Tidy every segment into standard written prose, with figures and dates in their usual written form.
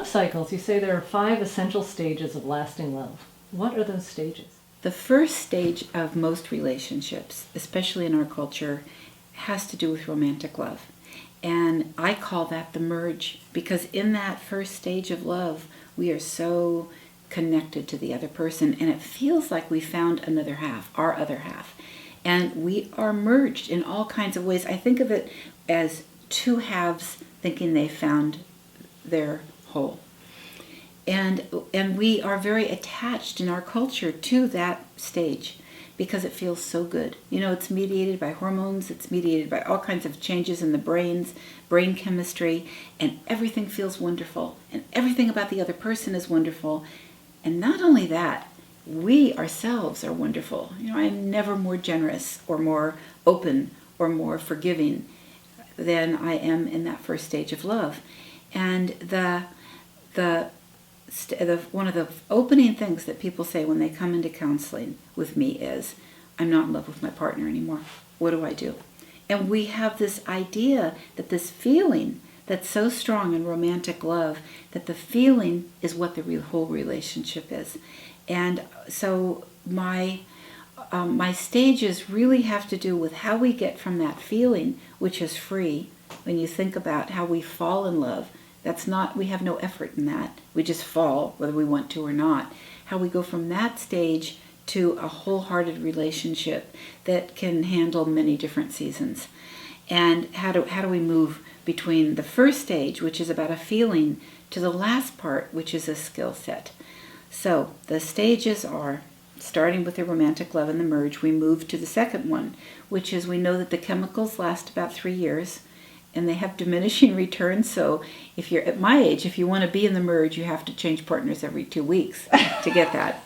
love cycles, you say there are 5 essential stages of lasting love. What are those stages? The first stage of most relationships, especially in our culture, has to do with romantic love. And I call that the merge, because in that first stage of love, we are so connected to the other person, and it feels like we found another half, our other half. And we are merged in all kinds of ways. I think of it as two halves thinking they found their whole. And we are very attached in our culture to that stage because it feels so good. You know, it's mediated by hormones, it's mediated by all kinds of changes in the brain chemistry, and everything feels wonderful, and everything about the other person is wonderful. And not only that, we ourselves are wonderful. You know, I'm never more generous or more open or more forgiving than I am in that first stage of love. And one of the opening things that people say when they come into counseling with me is, I'm not in love with my partner anymore. What do I do? And we have this idea that this feeling that's so strong in romantic love, that the feeling is what the whole relationship is. And so my stages really have to do with how we get from that feeling, which is free. When you think about how we fall in love, we have no effort in that. We just fall, whether we want to or not. How we go from that stage to a wholehearted relationship that can handle many different seasons. And how do we move between the first stage, which is about a feeling, to the last part, which is a skill set. So the stages are, starting with the romantic love and the merge, we move to the second one, which is we know that the chemicals last about 3 years, and they have diminishing returns. So if you're at my age, if you want to be in the merge, you have to change partners every 2 weeks to get that.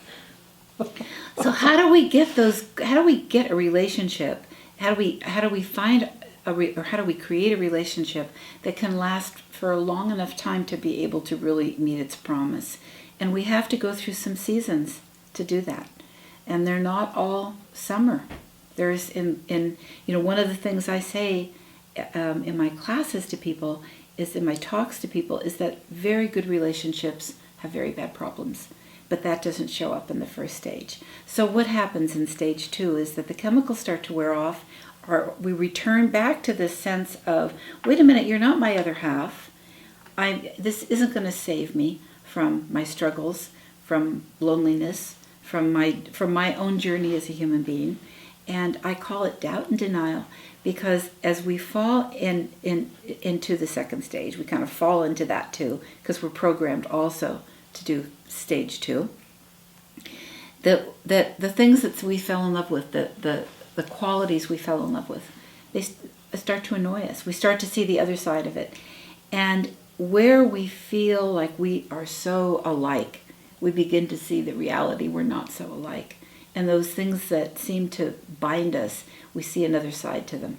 So how do we get a relationship? How do we find or how do we create a relationship that can last for a long enough time to be able to really meet its promise? And we have to go through some seasons to do that. And they're not all summer. There's one of the things I say in my classes to people, in my talks to people, is that very good relationships have very bad problems. But that doesn't show up in the first stage. So what happens in stage 2 is that the chemicals start to wear off, or we return back to this sense of, wait a minute, you're not my other half. This isn't going to save me from my struggles, from loneliness, from my own journey as a human being. And I call it doubt and denial, because as we fall into the second stage, we kind of fall into that too, because we're programmed also to do stage 2. The things that we fell in love with, the qualities we fell in love with, they start to annoy us. We start to see the other side of it. And where we feel like we are so alike, we begin to see the reality we're not so alike. And those things that seem to bind us, we see another side to them.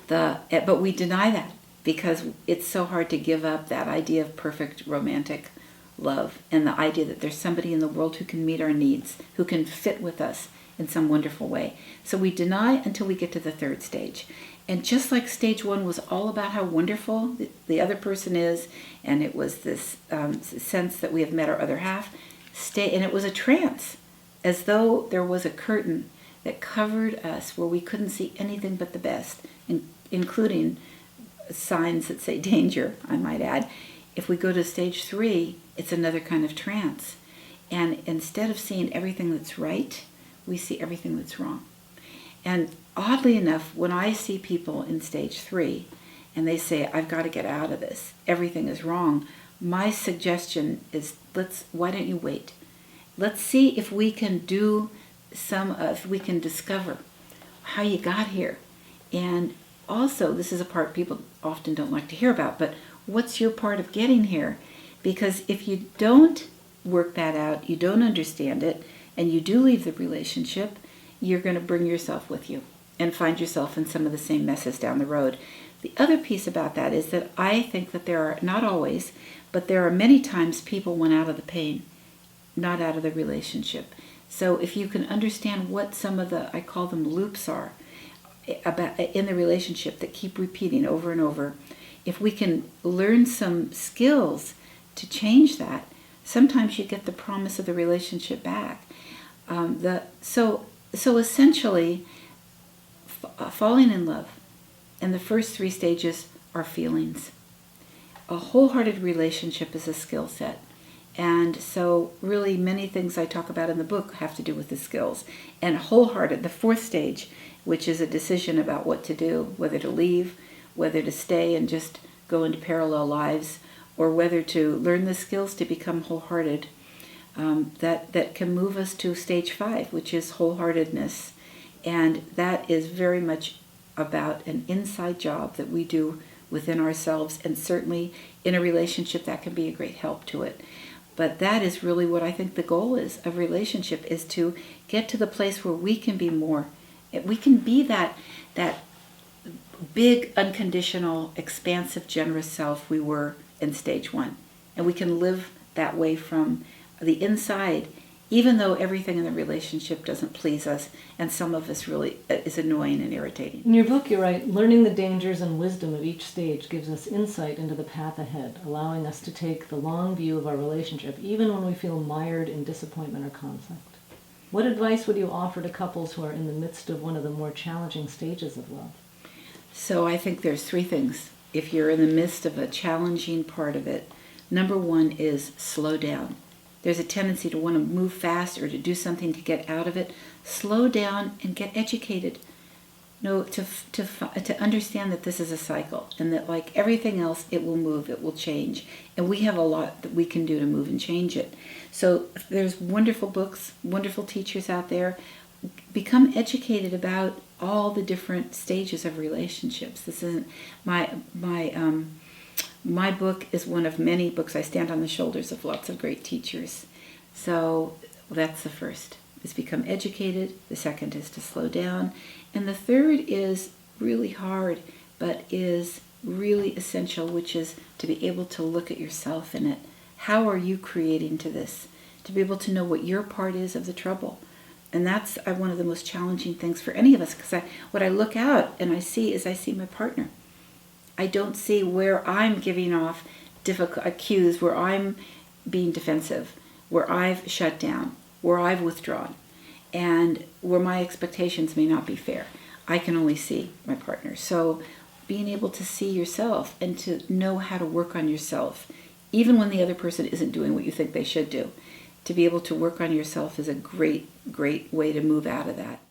But we deny that because it's so hard to give up that idea of perfect romantic love and the idea that there's somebody in the world who can meet our needs, who can fit with us in some wonderful way. So we deny until we get to the third stage. And just like stage 1 was all about how wonderful the other person is, and it was this sense that we have met our other half, and it was a trance, as though there was a curtain that covered us where we couldn't see anything but the best, including signs that say danger, I might add. If we go to stage 3, it's another kind of trance. And instead of seeing everything that's right, we see everything that's wrong. And oddly enough, when I see people in stage 3 and they say, I've got to get out of this, everything is wrong, my suggestion is, why don't you wait? Let's see if we can if we can discover how you got here. And also, this is a part people often don't like to hear about, but what's your part of getting here? Because if you don't work that out, you don't understand it, and you do leave the relationship, you're going to bring yourself with you and find yourself in some of the same messes down the road. The other piece about that is that I think that there are, not always, but there are many times people went out of the pain, not out of the relationship. So if you can understand what some of the, I call them loops are, about in the relationship that keep repeating over and over, if we can learn some skills to change that, sometimes you get the promise of the relationship back. So essentially, falling in love, and the first three stages are feelings. A wholehearted relationship is a skill set. And so really many things I talk about in the book have to do with the skills. And wholehearted, the fourth stage, which is a decision about what to do, whether to leave, whether to stay and just go into parallel lives, or whether to learn the skills to become wholehearted, that can move us to stage 5, which is wholeheartedness. And that is very much about an inside job that we do within ourselves, and certainly in a relationship that can be a great help to it. But that is really what I think the goal is of relationship, is to get to the place where we can be more. We can be that big, unconditional, expansive, generous self we were in stage 1. And we can live that way from the inside, even though everything in the relationship doesn't please us, and some of us really is annoying and irritating. In your book, you write, learning the dangers and wisdom of each stage gives us insight into the path ahead, allowing us to take the long view of our relationship, even when we feel mired in disappointment or conflict. What advice would you offer to couples who are in the midst of one of the more challenging stages of love? So I think there's 3 things. If you're in the midst of a challenging part of it, number 1 is slow down. There's a tendency to want to move fast or to do something to get out of it. Slow down and get educated. To understand that this is a cycle, and that like everything else, it will move, it will change. And we have a lot that we can do to move and change it. So there's wonderful books, wonderful teachers out there. Become educated about all the different stages of relationships. This isn't my book is one of many books. I stand on the shoulders of lots of great teachers. So that's the first, is become educated. The second is to slow down. And the third is really hard, but is really essential, which is to be able to look at yourself in it. How are you creating to this? To be able to know what your part is of the trouble. And that's one of the most challenging things for any of us, because what I look out and I see my partner. I don't see where I'm giving off difficult cues, where I'm being defensive, where I've shut down, where I've withdrawn, and where my expectations may not be fair. I can only see my partner. So being able to see yourself and to know how to work on yourself, even when the other person isn't doing what you think they should do, to be able to work on yourself is a great, great way to move out of that.